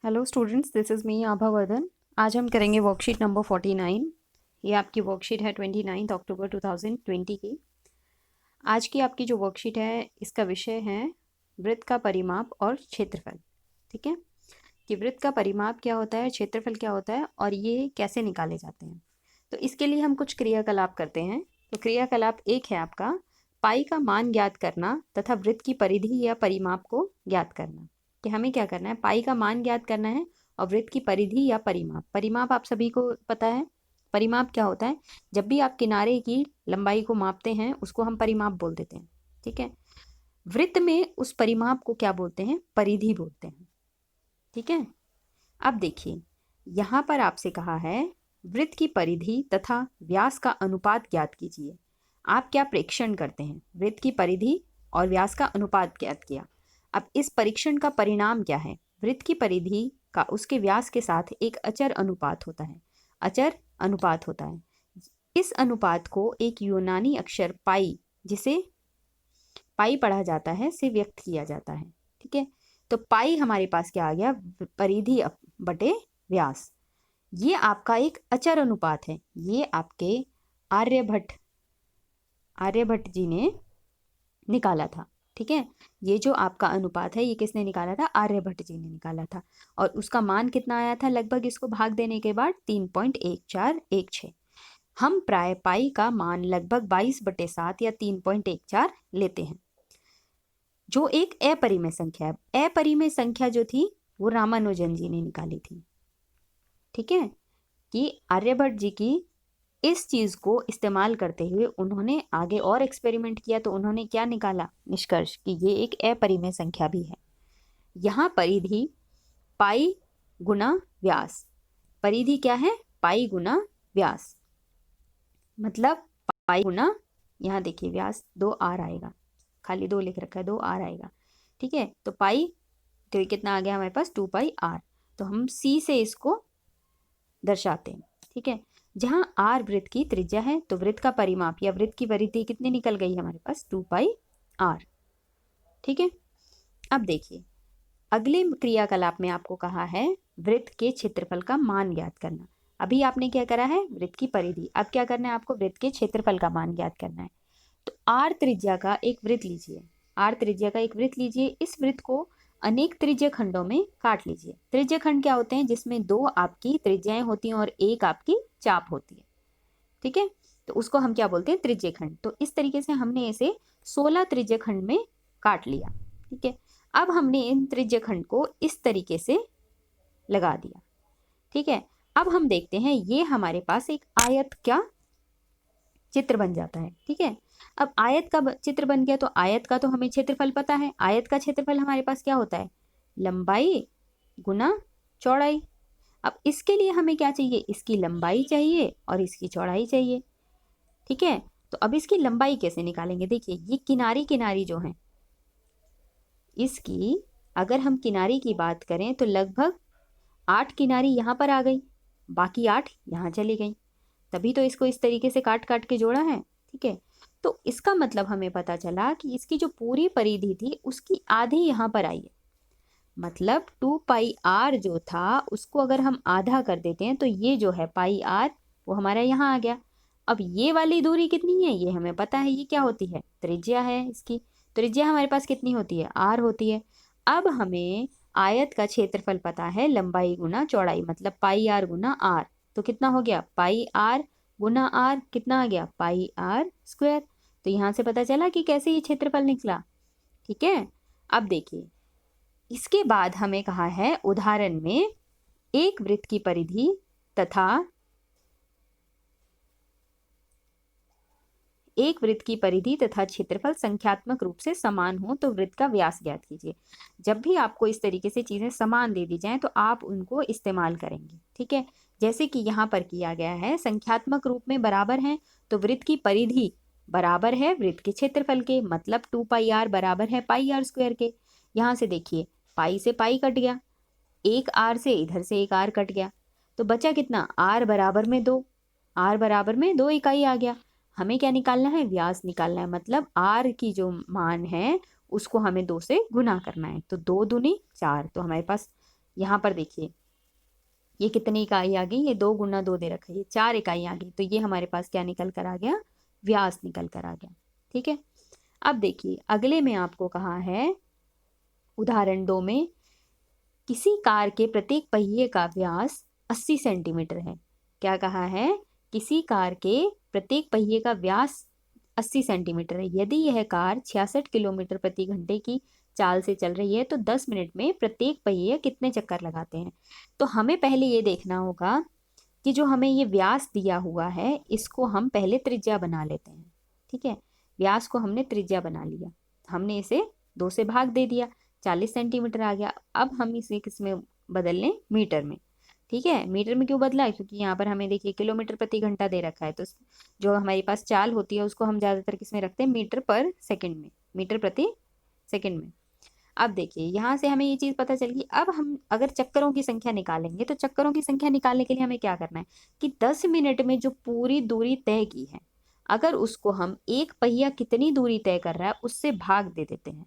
Hello students, this is me Abha Vardhan. आज हम करेंगे वर्कशीट नंबर 49। ये आपकी वर्कशीट है 29 अक्टूबर 2020 की। आज की आपकी जो वर्कशीट है इसका विषय है वृत्त का परिमाप और क्षेत्रफल। ठीक है, कि वृत्त का परिमाप क्या होता है, क्षेत्रफल क्या होता है और ये कैसे निकाले जाते हैं। तो इसके लिए हम कुछ क्रियाकलाप करते हैं। तो क्रियाकलाप एक है आपका पाई का मान ज्ञात करना तथा वृत्त की परिधि या परिमाप को ज्ञात करना। कि हमें क्या करना है, पाई का मान ज्ञात करना है और वृत्त की परिधि या परिमाप। परिमाप आप सभी को पता है। परिमाप क्या होता है, जब भी आप किनारे की लंबाई को मापते हैं उसको हम परिमाप बोल देते हैं। ठीक है, वृत्त में उस परिमाप को क्या बोलते हैं, परिधि बोलते हैं। ठीक है, अब देखिए यहाँ पर आपसे कहा है वृत्त की परिधि तथा व्यास का अनुपात ज्ञात कीजिए। आप क्या प्रेक्षण करते हैं, वृत्त की परिधि और व्यास का अनुपात ज्ञात किया। अब इस परीक्षण का परिणाम क्या है, वृत्त की परिधि का उसके व्यास के साथ एक अचर अनुपात होता है। अचर अनुपात होता है। इस अनुपात को एक यूनानी अक्षर पाई, जिसे पाई पढ़ा जाता है, से व्यक्त किया जाता है। ठीक है, तो पाई हमारे पास क्या आ गया, परिधि बटे व्यास। ये आपका एक अचर अनुपात है। ये आपके आर्यभट्ट जी ने निकाला था। ठीक है, ये जो आपका अनुपात है ये किसने निकाला था, आर्यभट्ट जी ने निकाला था। और उसका मान कितना आया था, लगभग इसको भाग देने के बाद 3.1416। हम प्राय पाई का मान लगभग 22/7 या 3.14 लेते हैं, जो एक अपरिमेय संख्या है। अपरिमेय संख्या जो थी वो रामानुजन जी ने निकाली थी। ठीक है, कि आर्यभट्ट जी की इस चीज को इस्तेमाल करते हुए उन्होंने आगे और एक्सपेरिमेंट किया, तो उन्होंने क्या निकाला निष्कर्ष, कि ये एक अपरिमेय संख्या भी है। यहाँ परिधि पाई गुना व्यास। परिधि क्या है, पाई गुना व्यास, मतलब पाई गुना, यहाँ देखिए व्यास 2r आएगा, खाली 2 लिख रखा है, 2r आएगा। ठीक है, तो पाई तो ये कितना आ गया हमारे पास, 2πr। तो हम c से इसको दर्शाते हैं। ठीक है, जहां r वृत्त की त्रिज्या है तो वृत्त का परिमाप या वृत्त की परिधि कितनी निकल गई हमारे पास, 2πr। ठीक है, अब देखिए अगले क्रियाकलाप में आपको कहा है वृत्त के क्षेत्रफल का मान ज्ञात करना। अभी आपने क्या करा है, वृत्त की परिधि। अब क्या करना है आपको, वृत्त के क्षेत्रफल का मान ज्ञात करना है। तो r त्रिज्या का एक वृत्त लीजिए। r त्रिज्या का एक वृत्त लीजिए। इस वृत्त को अनेक त्रिज्य खंडों में काट लीजिए। त्रिज्य खंड क्या होते हैं, जिसमें 2 आपकी त्रिज्याएं होती हैं और 1 आपकी चाप होती है। ठीक है, तो उसको हम क्या बोलते हैं, त्रिज्य खंड। तो इस तरीके से हमने इसे 16 त्रिज्य खंड में काट लिया। ठीक है, अब हमने इन त्रिज्य खंड को इस तरीके से लगा दिया। ठीक है, अब हम देखते हैं ये हमारे पास एक आयत का चित्र बन जाता है। ठीक है, अब आयत का चित्र बन गया, तो आयत का तो हमें क्षेत्रफल पता है। आयत का क्षेत्रफल हमारे पास क्या होता है, लंबाई गुना चौड़ाई। अब इसके लिए हमें क्या चाहिए, इसकी लंबाई चाहिए और इसकी चौड़ाई चाहिए। ठीक है, तो अब इसकी लंबाई कैसे निकालेंगे, देखिए ये किनारी किनारी जो है, इसकी अगर हम किनारी की बात करें तो लगभग 8 किनारी यहाँ पर आ गई, बाकी 8 यहाँ चली गई, तभी तो इसको इस तरीके से काट काट के जोड़ा है। ठीक है, तो इसका मतलब हमें पता चला कि इसकी जो पूरी परिधि थी उसकी आधी यहाँ पर आई है। मतलब 2πr जो था उसको अगर हम आधा कर देते हैं तो ये जो है πr वो हमारा यहाँ आ गया। अब ये वाली दूरी कितनी है, ये हमें पता है, ये क्या होती है, त्रिज्या है। इसकी त्रिज्या हमारे पास कितनी होती है, r होती है। अब हमें आयत का क्षेत्रफल पता है, लंबाई गुना चौड़ाई, मतलब πr गुना r। तो कितना हो गया, πr गुना r, कितना आ गया, πr²। तो यहाँ से पता चला कि कैसे ये क्षेत्रफल निकला। ठीक है, अब देखिए इसके बाद हमें कहा है उदाहरण में एक वृत्त की परिधि तथा क्षेत्रफल संख्यात्मक रूप से समान हो तो वृत्त का व्यास ज्ञात कीजिए। जब भी आपको इस तरीके से चीजें समान दे दी जाएं तो आप उनको इस्तेमाल करेंगे। ठीक है, जैसे कि यहाँ पर किया गया है, संख्यात्मक रूप में बराबर है तो वृत्त की परिधि बराबर है वृत्त के क्षेत्रफल के, मतलब 2πr बराबर है πr² के। यहाँ से देखिए पाई से पाई कट गया, एक r से इधर से एक r कट गया, तो बचा कितना, r बराबर में 2, r बराबर में 2 इकाई आ गया। हमें क्या निकालना है, व्यास निकालना है, मतलब r की जो मान है उसको हमें 2 से गुना करना है। तो 2 दूनी 4, तो हमारे पास यहाँ पर देखिए ये कितनी इकाई आ गई, ये 2 गुना 2 दे रखा है, ये 4 इकाई आ गई। तो ये हमारे पास क्या निकल कर आ गया, व्यास निकल कर आ गया। ठीक है, अब देखिए अगले में आपको कहा है उदाहरण 2 में किसी कार के प्रत्येक पहिए का व्यास 80 सेंटीमीटर है। क्या कहा है, किसी कार के प्रत्येक पहिए का व्यास 80 सेंटीमीटर है। यदि यह कार 66 किलोमीटर प्रति घंटे की चाल से चल रही है तो 10 मिनट में प्रत्येक पहिए कितने चक्कर लगाते हैं। तो हमें पहले ये देखना होगा कि जो हमें ये व्यास दिया हुआ है इसको हम पहले त्रिज्या बना लेते हैं। ठीक है, व्यास को हमने त्रिज्या बना लिया, हमने इसे 2 से भाग दे दिया, 40 सेंटीमीटर आ गया। अब हम इसे किस में बदल लें, मीटर में। ठीक है, मीटर में क्यों बदला है, क्योंकि यहाँ पर हमें देखिए किलोमीटर प्रति घंटा दे रखा है, तो जो हमारे पास चाल होती है उसको हम ज्यादातर किस में रखते हैं, मीटर पर सेकंड में, मीटर प्रति सेकंड में। अब देखिए यहाँ से हमें ये चीज पता चल गई। अब हम अगर चक्करों की संख्या निकालेंगे तो चक्करों की संख्या निकालने के लिए हमें क्या करना है कि 10 मिनट में जो पूरी दूरी तय की है, अगर उसको हम एक पहिया कितनी दूरी तय कर रहा है उससे भाग दे देते हैं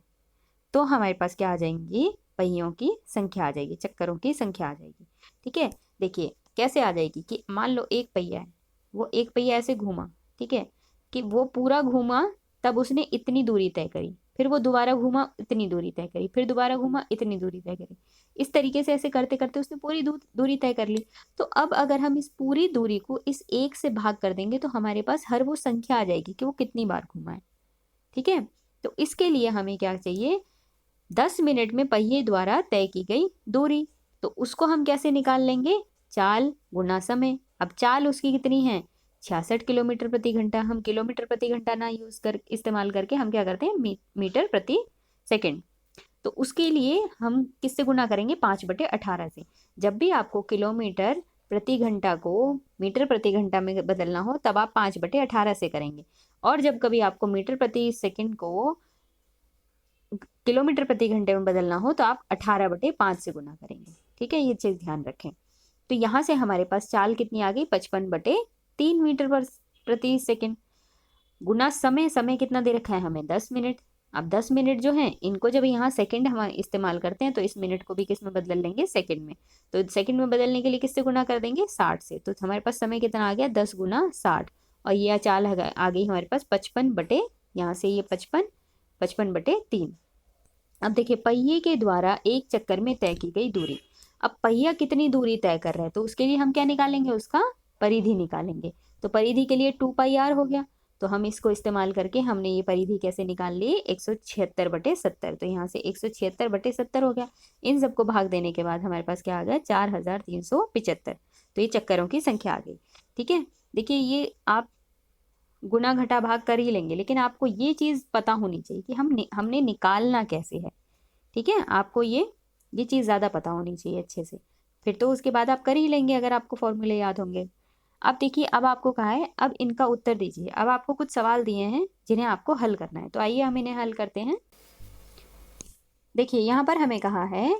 तो हमारे पास क्या आ जाएंगी, पहियों की संख्या आ जाएगी, चक्करों की संख्या आ जाएगी। ठीक है, देखिए कैसे आ जाएगी कि मान लो एक पहिया है, वो एक पहिया ऐसे घूमा, ठीक है, कि वो पूरा घूमा तब उसने इतनी दूरी तय करी, फिर वो दोबारा घूमा इतनी दूरी तय करी, फिर दोबारा घूमा इतनी दूरी तय करी। इस तरीके से ऐसे करते करते उसने पूरी दूरी तय कर ली। तो अब अगर हम इस पूरी दूरी को इस एक से भाग कर देंगे तो हमारे पास हर वो संख्या आ जाएगी कि वो कितनी बार घूमा है। ठीक है, तो इसके लिए हमें क्या चाहिए, 10 मिनट में पहिए द्वारा तय की गई दूरी। तो उसको हम कैसे निकाल लेंगे, चाल गुना समय। अब चाल उसकी कितनी है, 66 किलोमीटर प्रति घंटा। हम किलोमीटर प्रति घंटा ना यूज कर इस्तेमाल करके हम क्या करते हैं, मीटर प्रति सेकंड। तो उसके लिए हम किससे गुना करेंगे, 5/18 से। जब भी आपको किलोमीटर प्रति घंटा को मीटर प्रति घंटा में बदलना हो तब आप 5/18 से करेंगे, और जब कभी आपको मीटर प्रति सेकंड को किलोमीटर प्रति घंटे में बदलना हो तो आप 18/5 से गुना करेंगे। ठीक है, ये चीज ध्यान रखें। तो यहां से हमारे पास चाल कितनी आ गई, 55/3 मीटर प्रति सेकंड। गुना समय, समय कितना दे रखा है हमें, 10 मिनट। अब 10 मिनट जो है इनको जब यहाँ सेकंड हम इस्तेमाल करते हैं तो इस मिनट को भी किस में बदल लेंगे, सेकंड में। तो सेकंड में बदलने के लिए किससे गुना कर देंगे, 60 से। तो हमारे पास समय कितना आ गया, 10 गुना 60। और ये चाल आ गई हमारे पास 55 बटे, यहाँ से ये 55/3। अब देखिए पहिए के द्वारा एक चक्कर में तय की गई दूरी। अब पहिया कितनी दूरी तय कर रहा है तो उसके लिए हम क्या निकालेंगे, उसका परिधि निकालेंगे। तो परिधि के लिए 2πr हो गया। तो हम इसको इस्तेमाल करके हमने ये परिधि कैसे निकाल ली, 176/70। तो यहाँ से 176/70 हो गया। इन सबको भाग देने के बाद हमारे पास क्या आ गया, 4375। तो ये चक्करों की संख्या आ गई। ठीक है, देखिए ये आप गुना घटा भाग कर ही लेंगे, लेकिन आपको ये चीज पता होनी चाहिए कि हमने निकालना कैसे है। ठीक है, आपको ये चीज ज्यादा पता होनी चाहिए अच्छे से, फिर तो उसके बाद आप कर ही लेंगे अगर आपको फॉर्मूले याद होंगे। अब देखिए, अब आपको कहा है अब इनका उत्तर दीजिए। अब आपको कुछ सवाल दिए हैं जिन्हें आपको हल करना है, तो आइए हम इन्हें हल करते हैं। देखिए यहाँ पर हमें कहा है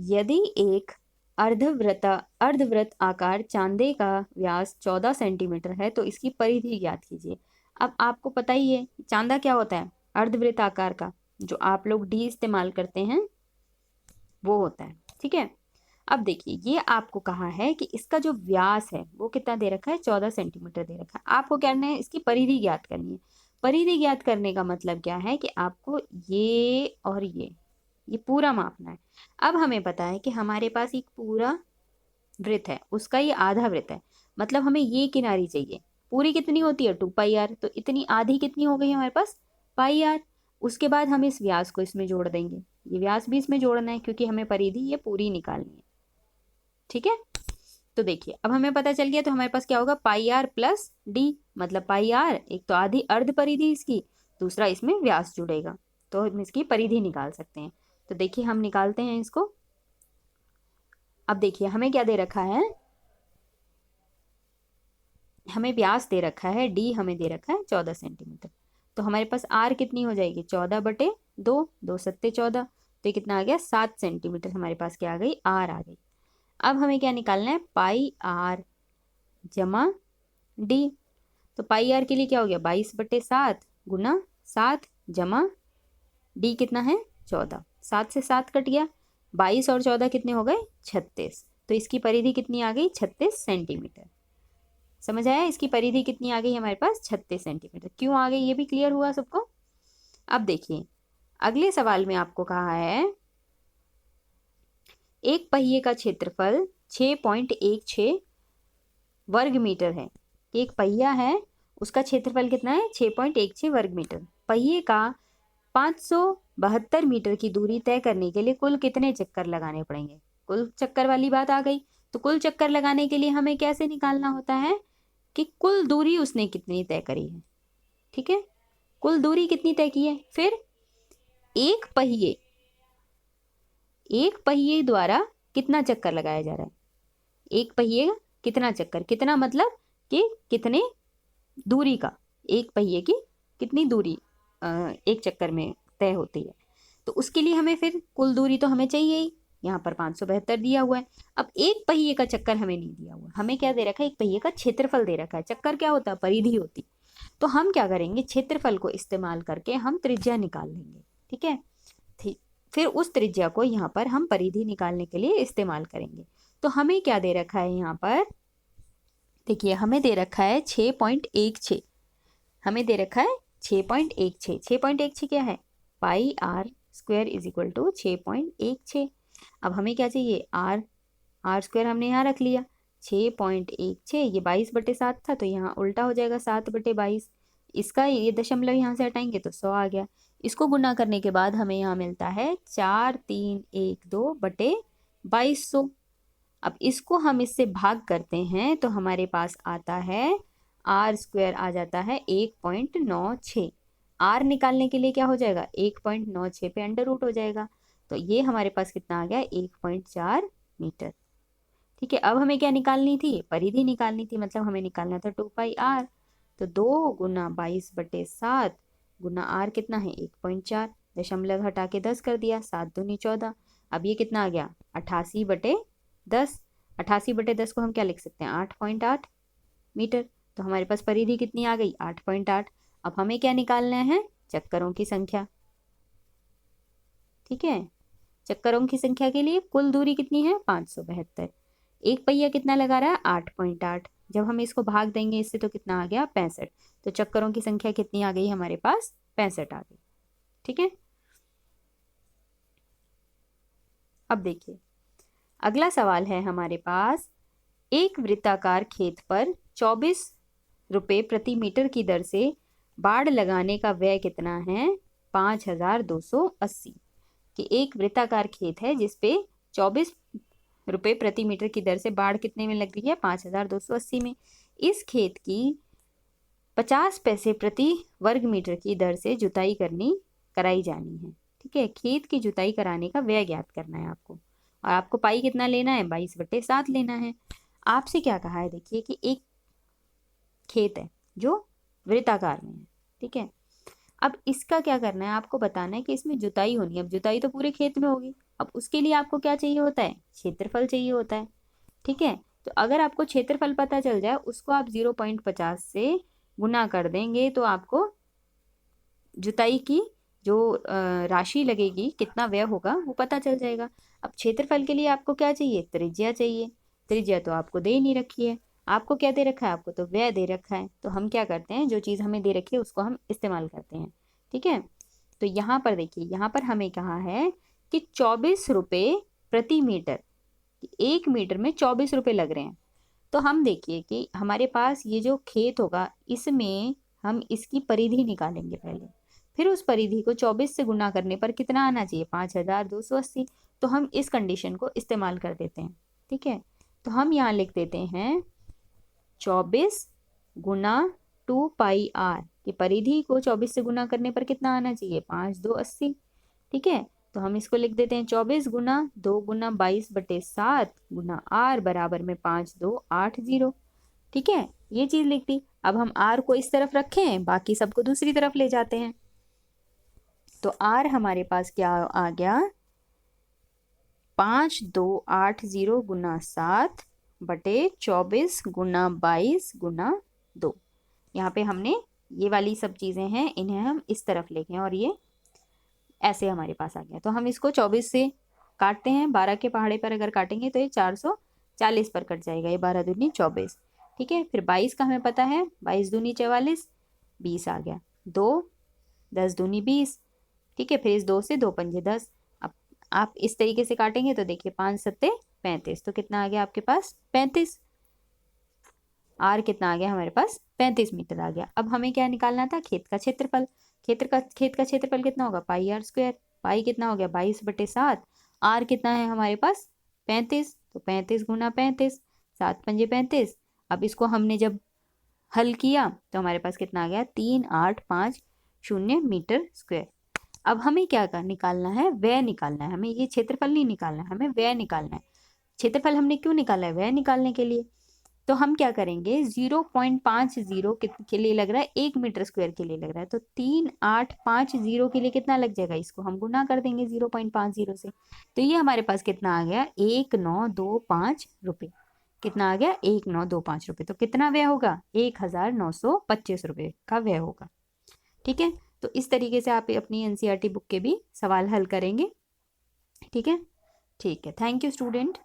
यदि एक अर्धवृत्त आकार चांदे का व्यास 14 सेंटीमीटर है तो इसकी परिधि ज्ञात कीजिए। अब आपको पता ही है चांदा क्या होता है, अर्धवृत्त आकार का, जो आप लोग डी इस्तेमाल करते हैं वो होता है। ठीक है, अब देखिए ये आपको कहा है कि इसका जो व्यास है वो कितना दे रखा है, 14 सेंटीमीटर दे रखा है। आपको क्या करना है, इसकी परिधि ज्ञात करनी है। परिधि ज्ञात करने का मतलब क्या है कि आपको ये और ये पूरा मापना है। अब हमें पता है कि हमारे पास एक पूरा वृत्त है, उसका ये आधा वृत्त है, मतलब हमें ये किनारी चाहिए। पूरी कितनी होती है, 2πr, तो इतनी आधी कितनी हो गई हमारे पास, πr। उसके बाद हम इस व्यास को इसमें जोड़ देंगे, ये व्यास भी इसमें जोड़ना है क्योंकि हमें परिधि ये पूरी निकालनी है। ठीक है, तो देखिए अब हमें पता चल गया, तो हमारे पास क्या होगा, πr प्लस d, मतलब πr एक तो आधी अर्ध परिधि इसकी, दूसरा इसमें व्यास जुड़ेगा, तो हम इसकी परिधि निकाल सकते हैं। तो देखिए हम निकालते हैं इसको। अब देखिए हमें क्या दे रखा है, हमें व्यास दे रखा है, डी हमें दे रखा है 14 सेंटीमीटर। तो हमारे पास आर कितनी हो जाएगी, 14/2, 2×7=14। तो ये कितना आ गया, 7 सेंटीमीटर हमारे पास क्या आ गई, आर आ गई। अब हमें क्या निकालना है, πr जमा डी। तो πr के लिए क्या हो गया, 22/7 गुना 7 जमा डी कितना है, 14। 7 से 7 कट गया, 22 और 14 कितने हो गए 36, तो इसकी परिधि कितनी आ गई 36 सेंटीमीटर। समझ आया, इसकी परिधि कितनी आ गई हमारे पास 36 सेंटीमीटर। क्यों आ गई ये भी क्लियर हुआ सबको। अब देखिए अगले सवाल में आपको कहा है एक पहिए का क्षेत्रफल 6.16 वर्ग मीटर है। एक पहिया है उसका क्षेत्रफल कितना है 6.16 वर्ग मीटर। पहिए का 572 मीटर की दूरी तय करने के लिए कुल कितने चक्कर लगाने पड़ेंगे। कुल चक्कर वाली बात आ गई। तो कुल चक्कर लगाने के लिए हमें कैसे निकालना होता है कि कुल दूरी उसने कितनी तय करी है। ठीक है, कुल दूरी कितनी तय की है। फिर एक पहिए द्वारा कितना चक्कर लगाया जा रहा है। एक पहिए का कितना चक्कर, कितना मतलब कि कितने दूरी का, एक पहिए की कितनी दूरी एक चक्कर में तय होती है। तो उसके लिए हमें फिर कुल दूरी तो हमें चाहिए ही। यहाँ पर 572 दिया हुआ है। अब एक पहिए का चक्कर हमें नहीं दिया हुआ, हमें क्या दे रखा है एक पहिए का क्षेत्रफल दे रखा है। चक्कर क्या होता है परिधि होती। तो हम क्या करेंगे क्षेत्रफल को इस्तेमाल करके हम त्रिज्या निकाल लेंगे। ठीक है, फिर उस त्रिज्या को यहाँ पर हम परिधि निकालने के लिए इस्तेमाल करेंगे। तो हमें क्या दे रखा है यहाँ पर देखिए, हमें दे रखा है 6.16। हमें दे रखा है 6.16। 6.16 क्या है pi R square is equal to 6.16। अब हमें क्या चाहिए आर स्क्वायर हमने यहाँ रख लिया 6.16। ये 22/7 था तो यहाँ उल्टा हो जाएगा 7/22। इसका ये दशमलव यहाँ से हटाएंगे तो 100 आ गया। इसको गुना करने के बाद हमें यहाँ मिलता है 4312/2200। अब इसको हम इससे भाग करते हैं तो हमारे पास आता है आर स्क्वायर आ जाता है 1.96। आर निकालने के लिए क्या हो जाएगा 1.96 पे अंडर रूट हो जाएगा। तो ये हमारे पास कितना आ गया 1.4 मीटर। ठीक है, अब हमें क्या निकालनी थी परिधि निकालनी थी, मतलब हमें निकालना था 2πr। तो 2 गुना 22/7 गुना आर कितना है 1.4, दशमलव हटा के 10 कर दिया 7 दूनी 14। अब ये कितना आ गया 88/10। 88/10 को हम क्या लिख सकते हैं 8.8 मीटर। तो हमारे पास परिधि कितनी आ गई 8.8। अब हमें क्या निकालना है चक्करों की संख्या। ठीक है, चक्करों की संख्या के लिए कुल दूरी कितनी है 572। एक पहिया कितना लगा रहा है 8.8। जब हम इसको भाग देंगे इससे तो कितना आ गया 65। तो चक्करों की संख्या कितनी आ गई हमारे पास 65 आ गई। ठीक है, अब देखिए अगला सवाल है हमारे पास एक वृत्ताकार खेत पर 24 रुपये प्रति मीटर की दर से बाड़ लगाने का व्यय कितना है 5280। कि एक वृत्ताकार खेत है जिसपे 24 रुपये प्रति मीटर की दर से बाड़ कितने में लग रही है 5280 में। इस खेत की 50 पैसे प्रति वर्ग मीटर की दर से जुताई कराई जानी है। ठीक है, खेत की जुताई कराने का व्यय ज्ञात करना है आपको, और आपको पाई कितना लेना है 22/7 लेना है। आपसे क्या कहा है देखिए कि एक खेत है जो वृत्ताकार में है। ठीक है, अब इसका क्या करना है आपको बताना है कि इसमें जुताई होनी है। अब जुताई तो पूरे खेत में होगी, अब उसके लिए आपको क्या चाहिए होता है क्षेत्रफल चाहिए होता है। ठीक है, तो अगर आपको क्षेत्रफल पता चल जाए उसको आप 0.50 से गुना कर देंगे तो आपको जुताई की जो राशि लगेगी कितना व्यय होगा वो पता चल जाएगा। अब क्षेत्रफल के लिए आपको क्या चाहिए त्रिज्या चाहिए। त्रिज्या तो आपको दे नहीं रखी है, आपको क्या दे रखा है आपको तो व्यय दे रखा है। तो हम क्या करते हैं जो चीज़ हमें दे रखी है उसको हम इस्तेमाल करते हैं। ठीक है, तो यहाँ पर देखिए यहाँ पर हमें कहा है कि 24 रुपये प्रति मीटर, एक मीटर में 24 रुपये लग रहे हैं। तो हम देखिए कि हमारे पास ये जो खेत होगा इसमें हम इसकी परिधि निकालेंगे पहले, फिर उस परिधि को 24 से गुना करने पर कितना आना चाहिए 5280। तो हम इस कंडीशन को इस्तेमाल कर देते हैं। ठीक है, तो हम यहाँ लिख देते हैं 24 गुना 2πr की परिधि को 24 से गुना करने पर कितना आना चाहिए 5280। ठीक है, तो हम इसको लिख देते हैं 24 गुना 2 गुना 22/7 गुना r बराबर में 5280। ठीक है, ये चीज लिख दी। अब हम r को इस तरफ रखें बाकी सबको दूसरी तरफ ले जाते हैं। तो r हमारे पास क्या आ गया 5280 गुना 7/24 गुना 22 गुना 2। यहाँ पे हमने ये वाली सब चीज़ें हैं इन्हें हम इस तरफ ले गए और ये ऐसे हमारे पास आ गया। तो हम इसको 24 से काटते हैं, 12 के पहाड़े पर अगर काटेंगे तो ये 440 पर कट जाएगा, ये 12 दूनी 24। ठीक है, फिर 22 का हमें पता है, 22 दूनी 44, 20 आ गया। 2, 10 दूनी 20। ठीक है, फिर इस 2 से 2 पंजे 10। अब आप इस तरीके से काटेंगे तो देखिए 5 सत्ते 35, तो कितना आ गया आपके पास 35। आर कितना आ गया हमारे पास 35 मीटर आ गया। अब हमें क्या निकालना था, खेत का क्षेत्रफल। खेत का क्षेत्रफल कितना होगा, पाई आर स्क्वायर। पाई कितना हो गया 22/7। आर कितना है हमारे पास 35, तो 35 गुना 35, 7 पंजे 35। अब इसको हमने जब हल किया तो हमारे पास कितना आ गया 3850 मीटर स्क्वायर। अब हमें क्या कर निकालना है, व्यय निकालना है हमें, ये क्षेत्रफल नहीं निकालना है, हमें व्यय निकालना है। क्षेत्रफल हमने क्यों निकाला है, व्यय निकालने के लिए। तो हम क्या करेंगे, 0.50 के लिए लग रहा है, 1 मीटर स्क्वायर के लिए लग रहा है, तो 3850 के लिए कितना लग जाएगा, इसको हम गुना कर देंगे 0.50 से। तो ये हमारे पास कितना आ गया 1925 रुपये। कितना आ गया 1925 रुपये। तो कितना व्यय होगा 1925 रुपये का व्यय होगा। ठीक है, तो इस तरीके से आप अपनी एनसीईआरटी बुक के भी सवाल हल करेंगे। ठीक है, ठीक है, थैंक यू स्टूडेंट।